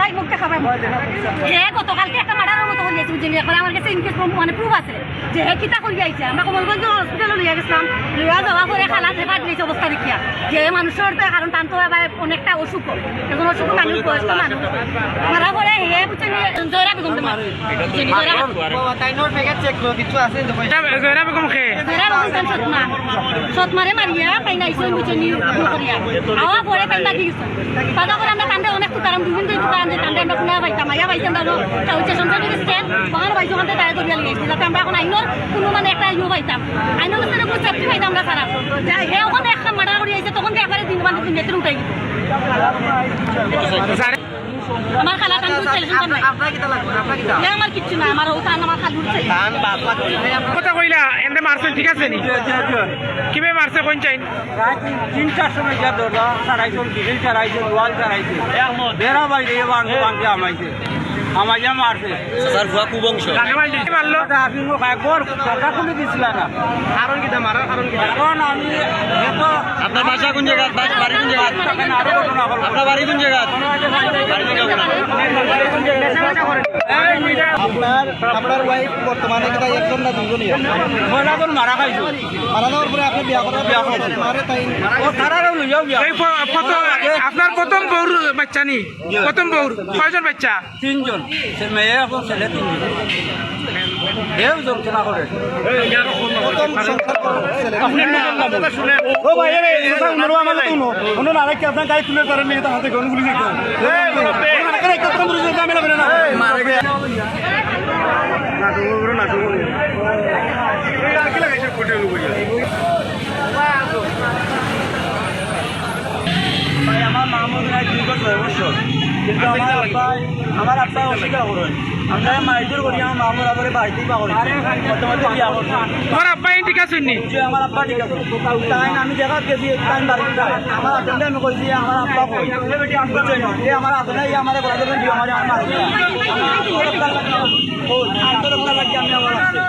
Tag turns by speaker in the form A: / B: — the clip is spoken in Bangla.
A: ভাই মুখ দেখা পাই হে গতকালকে একটা মার্ডারের মতো হয়ে গেছে বুঝলি একবার আমার কাছে ইনকেস মানে প্রুফ আছে যে হে কিতা করি আইছে আমরা কমলগঞ্জ হসপিটালে লইয়া গেছিলাম লইয়া যাওয়া পরে খালা সেবা দিয়েছে অবস্থা দেখিয়া যে মানুষের তো কারণ টান তো অনেকটা অসুখ এখন অসুখ মানুষ বয়স্ক মানুষ মারা পরে হে বুঝছেন জয়রা বেগম
B: জয়রা বেগম খে
A: সৎমারে মারিয়া তাই নাইছে বুঝছেন করিয়া আওয়া পরে তাই লাগি গেছে বাধা করে আমরা টান্ডে অনেক তুকারাম দুদিন দুই তুকারাম যে টান্ডে আমরা কোনো পাইতাম আইয়া পাইতাম দাঁড়ো হচ্ছে সন্তান স্ট্যান্ড বাঙাল পাইছো ওখান থেকে দাঁড়িয়ে করিয়া লিয়েছি যাতে আমরা এখন আইনোর কোনো মানে একটা ইয়ে পাইতাম আইনোর কোনো চাকরি পাইতাম আমরা সারা যাই হে ওখানে একটা মার্ডার করে আইছে তখন একবারে দিন মানে তুমি যেতে উঠাই আমার খালা টান করছে আমার কিচ্ছু না আমার ওটা আমার খালু
B: কথা কইলা এনে মারছেন ঠিক আছে নি কিভাবে মারছে কোন চাইন
C: 3-4 সময় যা দরজা সারাইছে বিল সারাইছে ওয়াল সারাইছে বেরা বাইরে বাংকে আমাইছে আমাইয়া মারছে
D: স্যার ভুয়া কুবংশ
B: কাকে মারলো
C: আপনি একবার কথা খুলে দিছিল না
D: কারণ কি মারা কারণ কি
C: এখন আমি এত
D: আপনার বাসা কোন জায়গা বাড়ি কোন জায়গা
C: আরো ঘটনা হলো
D: আপনার বাড়ি কোন জায়গা বাড়ি কোন জায়গা
E: আপনার ওয়াইফ বর্তমানে কোথায় একজন না দুজনই
C: মহিলা কোন মারা খাইছো
E: মারা যাওয়ার পরে আপনি বিয়া করার বিয়া করছেন মারে তাই
C: ও তারাও লইয়াও গিয়া
B: এই আপনার প্রথম বউর বাচ্চা নি প্রথম বউর কয়জন বাচ্চা
C: 3 জন সে মেয়ে এখন ছেলে 3 জন এও যন্ত্রণা করে
E: প্রথম সংসার ছেলে
C: ও ভাই এ এসা উনরো আমালে তুনো উনরো আরেকটা আপনার গায়ে তুলে ধরে নিয়ে হাতে গন গুলি দিত এই আরে কত বড় ঝামেলা করে না মারে গে না তুমি না তুমি এই আর কি লাগাইছে কোটে লুইয়া ভাই আমার মামুন নাই দীর্ঘ 6 বছর কিন্তু আমার আব্বা অস্বীকার করেন আমরা মাইজুর করি আমার মামুর আবার বাড়িতেই পাগল বর্তমানে বিয়া করছে
B: তোমার আব্বা ঠিক আছে নি
C: যে আমার আব্বা ঠিক আছে তাই আমি দেখা গেছি টাইম বাড়িতে আমার আতঙ্কে আমি কইছি আমার আব্বা কই বুঝছেন যে আমার আতঙ্কে আমার বলা দেবেন যে আমার আমার আন্তরক্তা লাগি আমি আমার আছে